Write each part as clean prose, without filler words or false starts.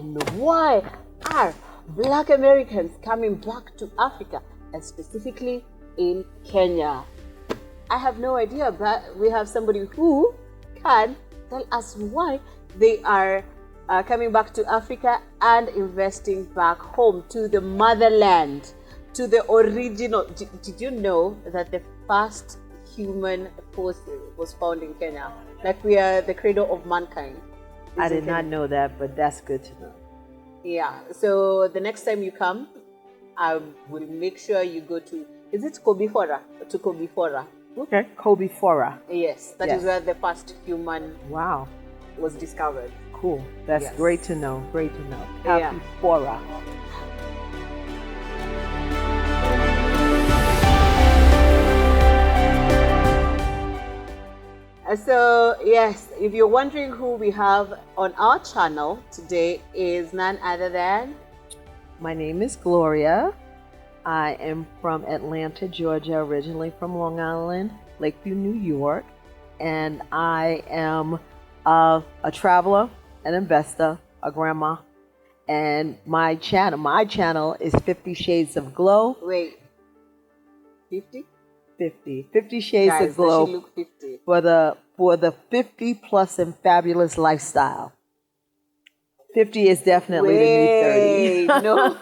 And why are Black Americans coming back to Africa, and specifically in Kenya? I have no idea, but we have somebody who can tell us why they are coming back to Africa and investing back home to the motherland, to the original. Did you know that the first human fossil was found in Kenya? Like, we are the cradle of mankind. I did not know that, but that's good to know. Yeah, so the next time you come, I will make sure you go to, is it Kobifora? To Kobifora. Okay. Kobifora. Yes, that is where the first human was discovered. Cool. That's great to know. Great to know. Yeah. Kobifora. So yes, if you're wondering who we have on our channel today, is none other than... My name is Gloria. I am from Atlanta, Georgia, originally from Long Island, Lakeview, New York. And I am a traveler, an investor, a grandma. And my channel is 50 Shades of Glow. Wait, 50? 50 Shades Guys, of Glow. does she look 50? For the 50 plus and fabulous lifestyle. 50 is definitely the new 30. No.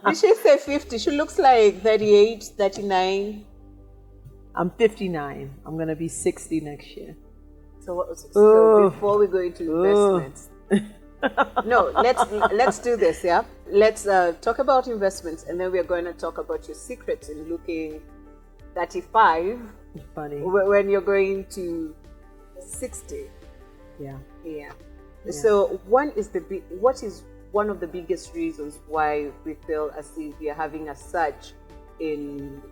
Did she say 50? She looks like 38, 39. I'm 59. I'm going to be 60 next year. So before we go into investments, no, let's do this, yeah? Let's talk about investments, and then we're going to talk about your secrets in looking 35. Funny. When you're going to 60. Yeah. So what is one of the biggest reasons why we feel as if we are having a surge in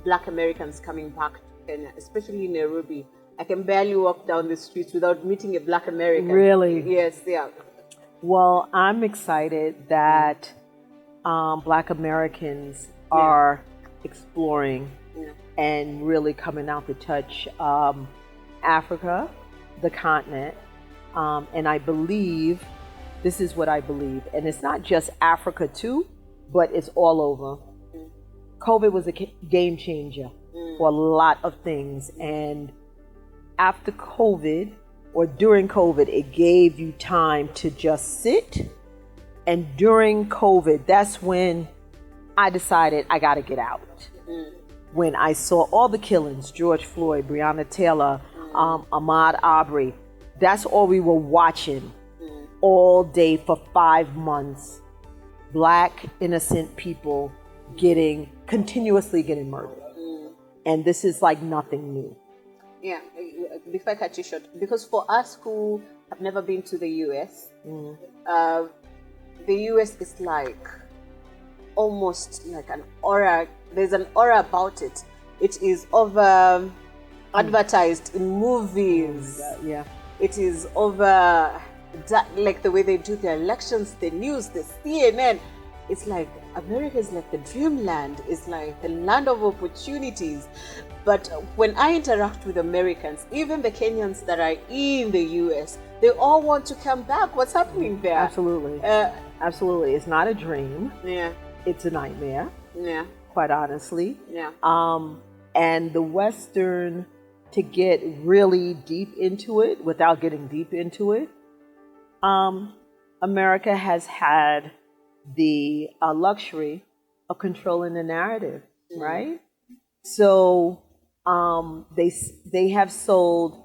Black Americans coming back to Kenya, especially in Nairobi? I can barely walk down the streets without meeting a Black American. Really? Yes, yeah. Well, I'm excited that Black Americans are exploring and really coming out to touch Africa, the continent. And I believe, this is what I believe, and it's not just Africa too, but it's all over. COVID was a game changer for a lot of things. And after COVID, or during COVID, it gave you time to just sit. And during COVID, that's when I decided I got to get out. When I saw all the killings, George Floyd, Breonna Taylor, Ahmaud Arbery, that's all we were watching all day for 5 months. Black, innocent people continuously getting murdered. And this is like nothing new. Yeah, before I cut you short, because for us who have never been to the US, the US is like almost like an aura. There's an aura about it. It is over advertised in movies. Yeah. It is over like the way they do their elections, the news, the CNN. It's like America is like the dreamland. It's like the land of opportunities. But when I interact with Americans, even the Kenyans that are in the US, they all want to come back. What's happening there? Absolutely. Absolutely. It's not a dream. Yeah. It's a nightmare. Yeah. Quite honestly. Yeah. And the Western, to get really deep into it, without getting deep into it, America has had the luxury of controlling the narrative, right? So they have sold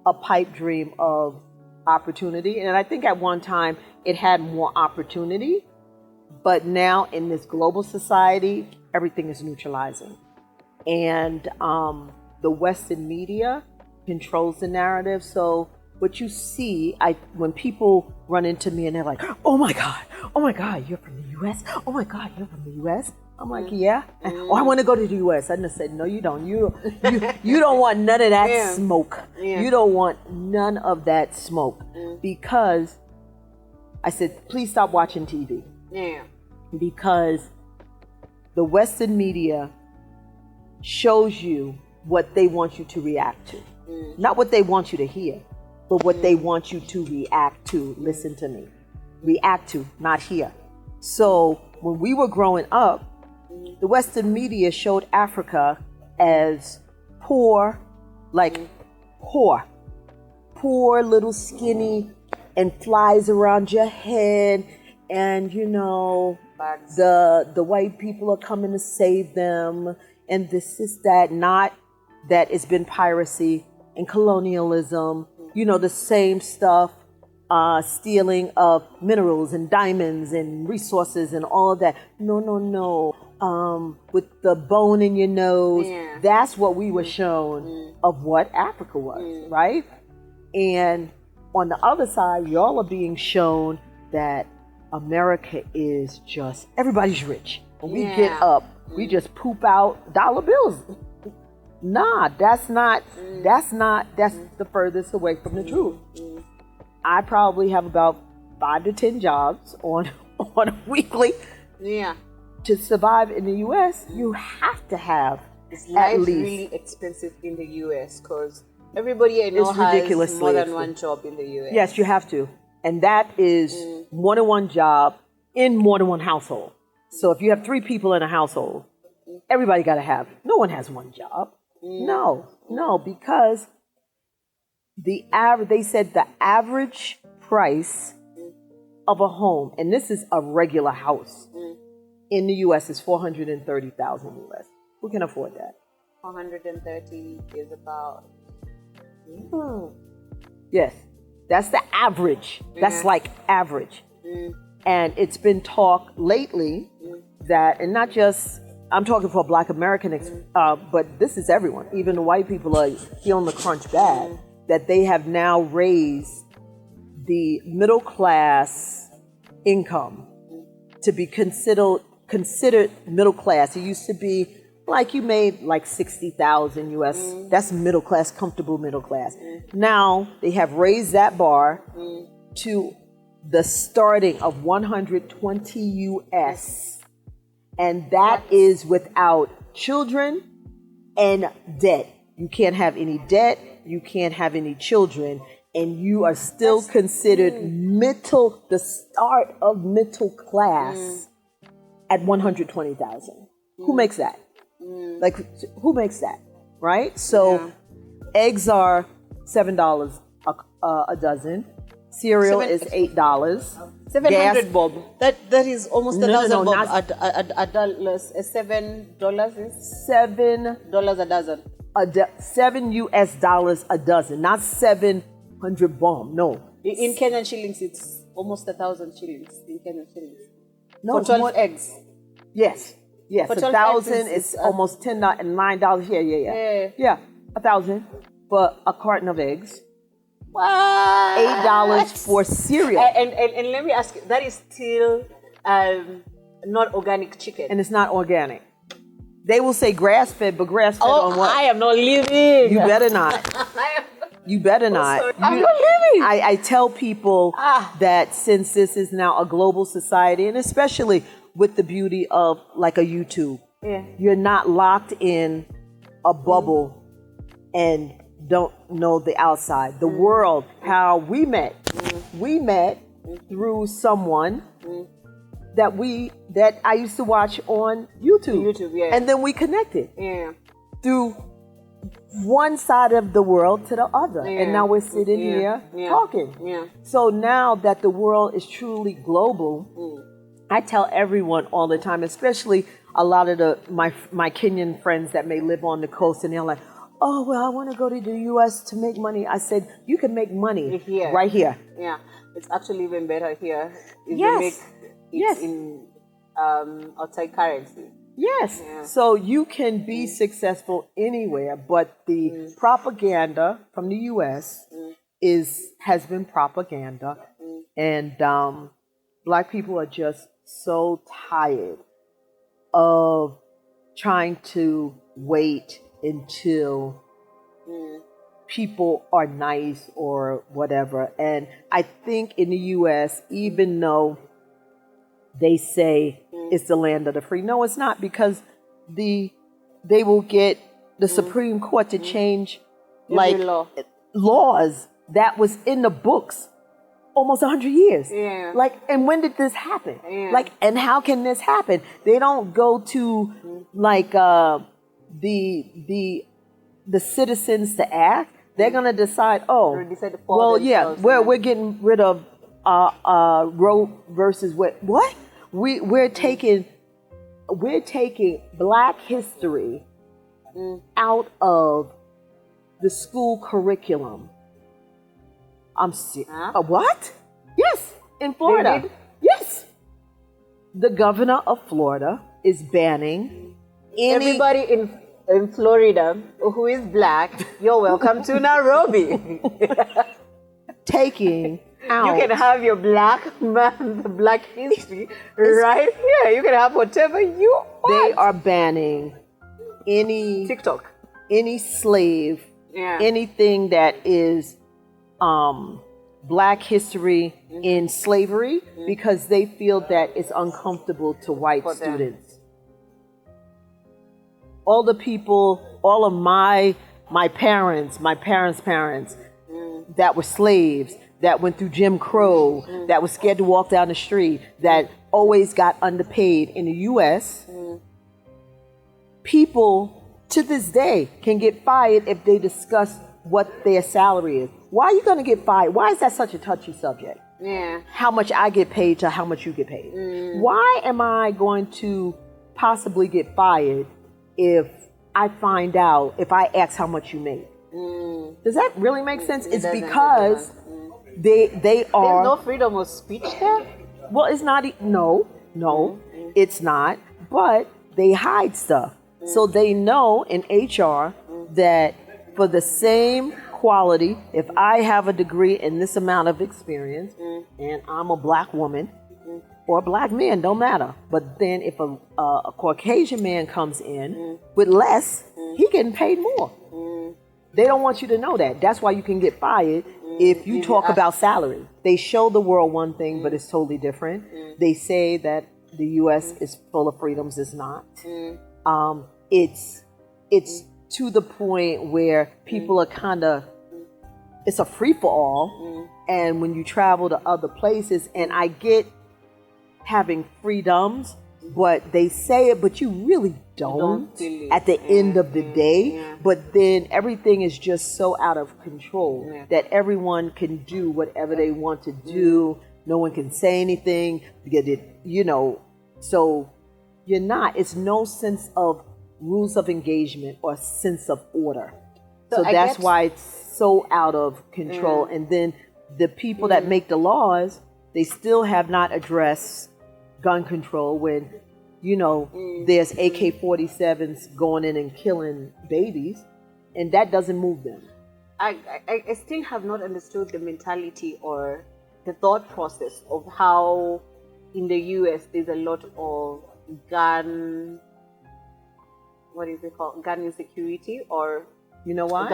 a pipe dream of opportunity, and I think at one time it had more opportunity, but now in this global society, everything is neutralizing, and the Western media controls the narrative. So what you see, when people run into me and they're like, oh my God, you're from the US? Oh my God, you're from the US? I'm like, yeah. Oh, I want to go to the US. I just said, no, you don't. You don't want none of that smoke. Yeah. You don't want none of that smoke. Because I said, please stop watching TV. Yeah. Because the Western media shows you what they want you to react to. Not what they want you to hear, but what they want you to react to. Listen to me. react to, not hear. So when we were growing up, the Western media showed Africa as poor, like poor little skinny, and flies around your head, and the white people are coming to save them, and this is that, not that it's been piracy and colonialism, the same stuff, stealing of minerals and diamonds and resources and all of that. No. With the bone in your nose, that's what we were shown of what Africa was, right? And on the other side, y'all are being shown that America is just, everybody's rich. When we get up, we just poop out dollar bills. Nah, that's the furthest away from the truth. I probably have about 5 to 10 jobs on a weekly. Yeah. To survive in the U.S., you have to have at least. Really expensive in the U.S. because everybody I know has more than one job in the U.S. Yes, you have to. And that is more than one job in more than one household. So if you have 3 people in a household, everybody got to have. No one has one job. No, because they said the average price of a home, and this is a regular house in the U.S., is $430,000 U.S. Who can afford that? 430 is about. Yes, that's the average. That's like average. And it's been talk lately that, and not just, I'm talking for Black Americans, but this is everyone. Even the white people are feeling the crunch bad, that they have now raised the middle class income to be considered middle class. It used to be like you made like 60,000 US. That's middle class, comfortable middle class. Now they have raised that bar to the starting of 120 US. And that is without children and debt. You can't have any debt, you can't have any children, and you are still considered the start of middle class at 120,000. Who makes that? Like, who makes that? Right? So eggs are $7 a dozen. Cereal is $8. 700 bob. That is almost $1,000 no, bob. $7 is $7 a dozen. $7 US a dozen, not 700 bomb. No. In Kenyan shillings, it's almost 1,000 shillings in Kenyan shillings. No, for 12 eggs. Yes. For 1,000 is almost $10 and $9. Yeah. 1,000 for a carton of eggs. What? $8 for cereal. And let me ask you, that is still not organic chicken. And it's not organic. They will say grass-fed, but grass-fed on what? I am not living. You better not. You better not. I'm not living. I tell people that since this is now a global society, and especially with the beauty of like a YouTube, you're not locked in a bubble and don't know the outside. The world, how we met. We met through someone that I used to watch on YouTube. And then we connected. Through one side of the world to the other. And now we're sitting here talking. So now that the world is truly global, I tell everyone all the time, especially a lot of my Kenyan friends that may live on the coast, and they're like, oh, well, I want to go to the U.S. to make money. I said, you can make money right here. Yeah, it's actually even better here. If yes. They make it in outside currency. Yes. Yeah. So you can be successful anywhere, but the propaganda from the U.S. has been propaganda, and Black people are just so tired of trying to wait until people are nice or whatever. And I think in the U.S., even though they say it's the land of the free, no, it's not, because they will get the Supreme Court to change like laws that was in the books almost 100 years. Yeah. Like, and when did this happen? Yeah. Like, and how can this happen? They don't go to like the citizens to act. They're gonna decide. Oh, Or decide for well, yeah, themselves, we're getting rid of Roe versus what? What? We're taking Black history out of the school curriculum. What? Yes, in Florida. did? Yes. The governor of Florida is banning any. Everybody in Florida who is black, you're welcome to Nairobi. taking out. You can have your black man, the black history right here. You can have whatever you want. They are banning any TikTok. any slave, Yeah. anything that is Black history in slavery because they feel that it's uncomfortable to white For them. students. All the people, all of my parents' parents that were slaves, that went through Jim Crow, that was scared to walk down the street, that always got underpaid in the U.S., people to this day can get fired if they discuss what their salary is. Why are you going to get fired? Why is that such a touchy subject? Yeah. How much I get paid to how much you get paid. Why am I going to possibly get fired if I find out, if I ask how much you make? Does that really make sense? It's doesn't, because they There's are, no freedom of speech there. well, it's not, no, it's not, but they hide stuff. So they know in HR that for the same quality, if I have a degree in this amount of experience and I'm a Black woman or a Black man, don't matter. But then if a Caucasian man comes in with less, he getting paid more. They don't want you to know that. That's why you can get fired if you talk about salary. They show the world one thing, but it's totally different. They say that the U.S. is full of freedoms. It's not. It's to the point where people are kind of, it's a free for all. And when you travel to other places, and I get having freedoms, but they say it, but you really don't feel it. at the end of the day. But then everything is just so out of control that everyone can do whatever they want to do. No one can say anything because so you're not, it's no sense of rules of engagement or sense of order. So that's why it's so out of control. And then the people that make the laws, they still have not addressed gun control when, there's AK-47s going in and killing babies, and that doesn't move them. I still have not understood the mentality or the thought process of how in the US there's a lot of gun insecurity, or You know why?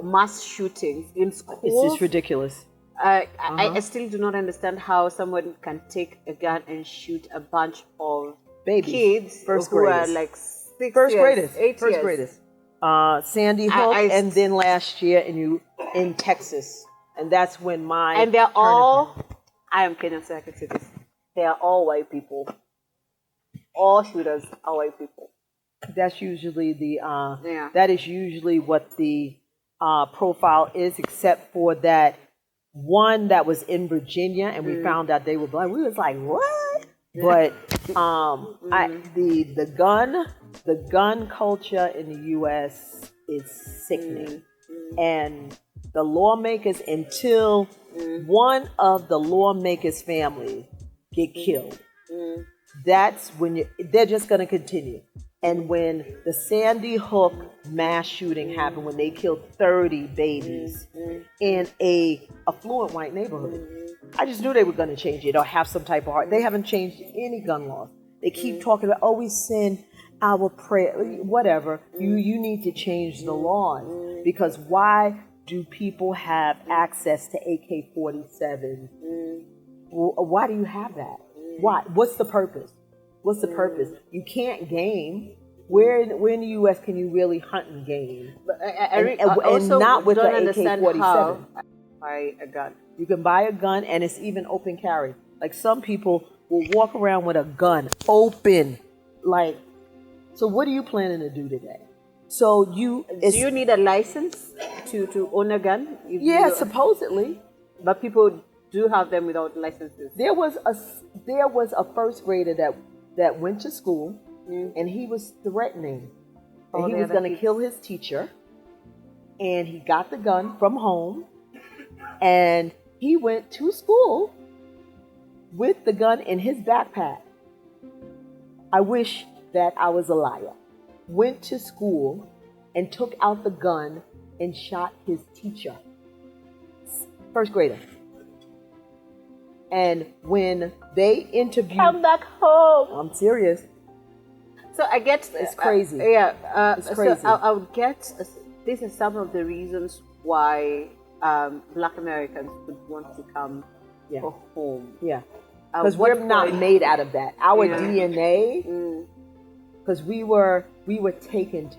mass shootings in schools. It's just ridiculous. I still do not understand how someone can take a gun and shoot a bunch of Babies. kids First who graders. are like 6 First years, graders. 8 First years. graders. Sandy Hook, I- and then last year in Texas, and that's when And they're all, I am Kenyan, so I can say this. They are all white people. All shooters are white people. That's usually Yeah. that is usually what the profile is, except for that one that was in Virginia, and we found out they were Black. We was like, what? But the gun culture in the U.S. is sickening, and the lawmakers, until one of the lawmakers' family get killed, that's when they're just going to continue. And when the Sandy Hook mass shooting happened, when they killed 30 babies in a affluent white neighborhood, I just knew they were going to change it or have some type of heart. They haven't changed any gun laws. They keep talking about, we send our prayer, whatever. You need to change the laws, because why do people have access to AK-47? Why do you have that? Why? What's the purpose? What's the purpose? You can't game. Where in the U.S. can you really hunt and game? But I also not with don't the understand AK-47. how buy a gun. You can buy a gun, and it's even open carry. Like some people will walk around with a gun open. Like, so what are you planning to do today? So Do you need a license to own a gun? Yeah, supposedly. But people do have them without licenses. There was a first grader that went to school, and he was threatening that he was going to kill his teacher, and he got the gun from home, and he went to school with the gun in his backpack. I wish that I was a liar. Went to school and took out the gun and shot his teacher. First grader. And when they interviewed... Come back home. I'm serious. So I get... It's crazy. It's crazy. So I would get... These are some of the reasons why Black Americans would want to come home. Yeah. Because we're not made out of that. Our DNA... Because we were taken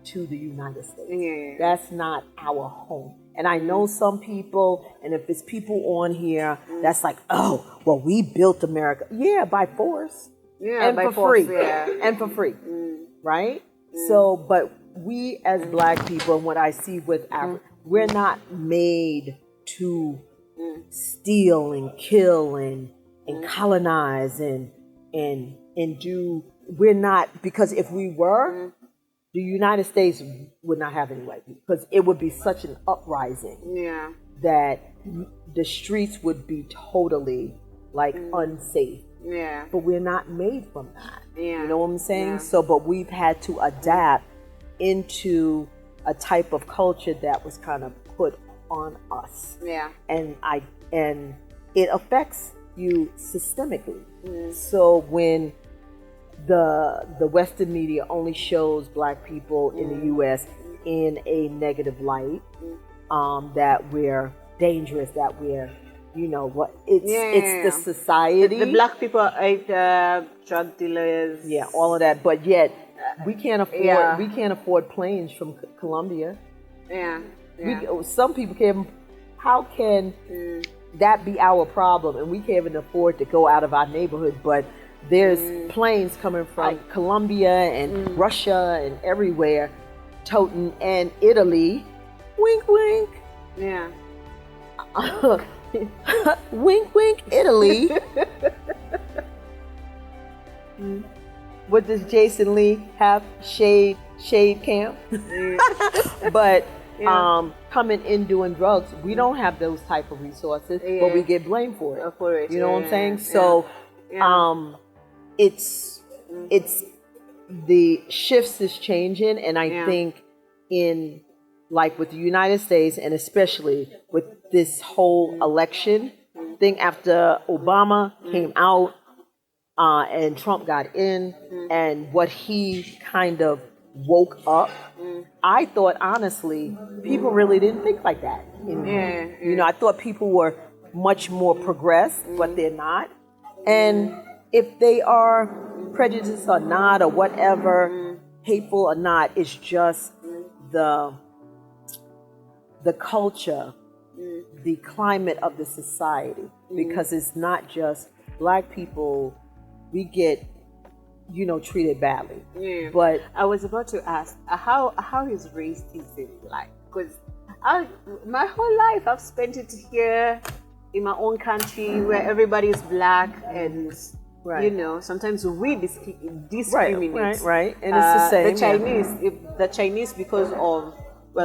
to the United States. Yeah. That's not our home. And I know some people, and if it's people on here, that's like, oh, well, we built America. Yeah, by force. Yeah, and by for force, free. yeah. And for free. Right? So, but we as Black people, and what I see with Africa, we're not made to steal and kill and colonize and do. We're not, because if we were, the United States would not have any white people, because it would be such an uprising that the streets would be totally like unsafe. Yeah. But we're not made from that. Yeah. You know what I'm saying? Yeah. So, but we've had to adapt into a type of culture that was kind of put on us. Yeah. And it affects you systemically. So when the Western media only shows Black people in the U.S. in a negative light, that we're dangerous, that we're, you know, what it's the society. The Black people are drug dealers. Yeah, all of that. But yet we can't afford planes from Colombia. Yeah. Some people can't. How can that be our problem? And we can't even afford to go out of our neighborhood, but there's planes coming from Colombia and Russia and everywhere, toting, and Italy. Wink, wink. Yeah. Wink, wink, Italy. What does Jason Lee have? Shade camp. But coming in doing drugs, we don't have those type of resources, but we get blamed for it. You know what I'm saying? So, it's the shifts is changing, and I think in like with the United States, and especially with this whole election thing after Obama came out and Trump got in, and what he kind of woke up, I thought honestly people really didn't think like that anymore. You know, I thought people were much more progressed, but they're not. And if they are prejudiced or not, or whatever, hateful or not, it's just the culture, the climate of the society. Because it's not just Black people, we get, you know, treated badly. But I was about to ask, how is racism like? Because my whole life I've spent it here in my own country where everybody is Black, and you know, sometimes we discriminate. Right. And it's the same. The Chinese, because of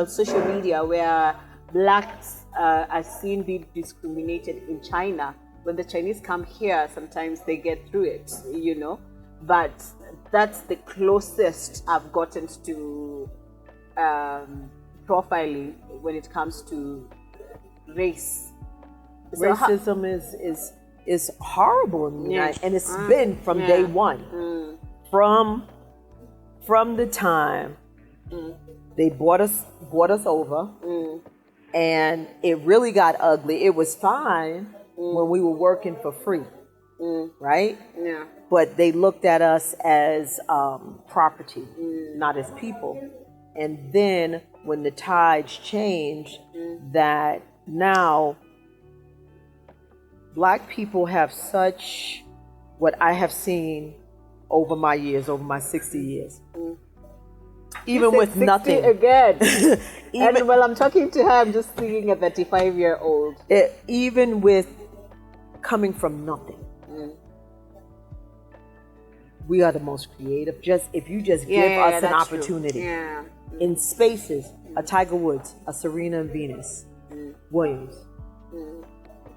social media, where Blacks are seen being discriminated in China. When the Chinese come here, sometimes they get through it, you know. But that's the closest I've gotten to profiling when it comes to race. Racism is horrible in the United, and it's been from day one. From the time they brought us over, and it really got ugly. It was fine when we were working for free, right? Yeah. But they looked at us as property, not as people. And then when the tides changed, that now Black people have such, what I have seen over my years, over my 60 years, even You with said 60 nothing, again. even, And while I'm talking to her, I'm just seeing a 35-year-old. even with coming from nothing, we are the most creative. Just if you just give us an that's true. opportunity Yeah. in spaces, a Tiger Woods, a Serena and Venus Williams.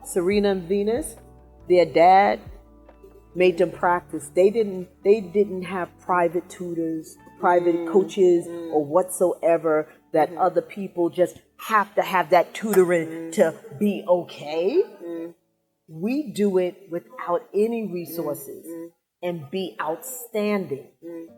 Serena and Venus, their dad made them practice. They didn't have private tutors, private coaches, or whatsoever that other people just have to have that tutoring to be okay. We do it without any resources and be outstanding.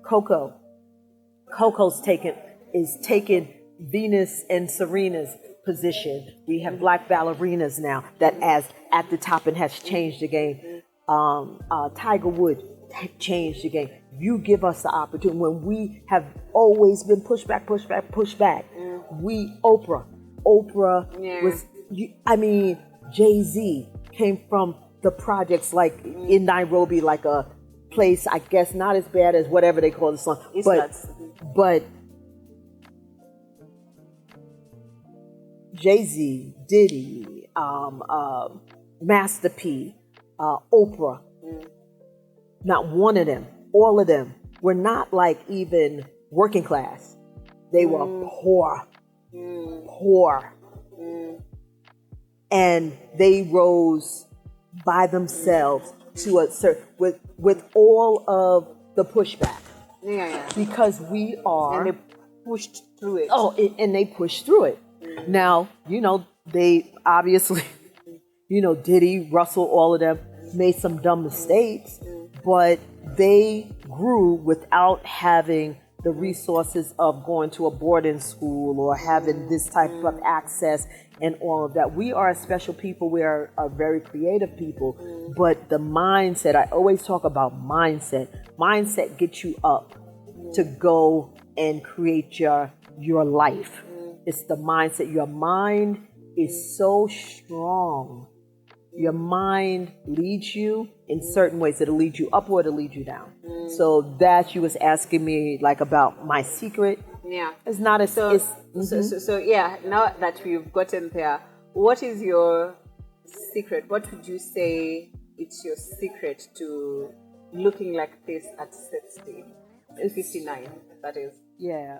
Coco's taking Venus and Serena's position. We have black ballerinas now that as at the top and has changed the game. Tiger Woods changed the game. You give us the opportunity when we have always been pushed back. We Oprah was. I mean, Jay-Z came from the projects like in Nairobi, like a place I guess not as bad as whatever they call the song, but Jay-Z, Diddy, Master P, Oprah, not one of them, all of them were not like even working class. They were poor. And they rose by themselves to a certain, with all of the pushback. Because we are. And they pushed through it. And they pushed through it. Now, they obviously, Diddy, Russell, all of them made some dumb mistakes, but they grew without having the resources of going to a boarding school or having this type of access and all of that. We are a special people. We are a very creative people, but the mindset, I always talk about mindset. Mindset gets you up to go and create your life. It's the mindset. Your mind is so strong. Your mind leads you in certain ways. It'll lead you up or it'll lead you down. So that you was asking me like about my secret. Yeah. It's not a So yeah, now that we've gotten there, what is your secret? What would you say it's your secret to looking like this at 60? 59, that is. Yeah.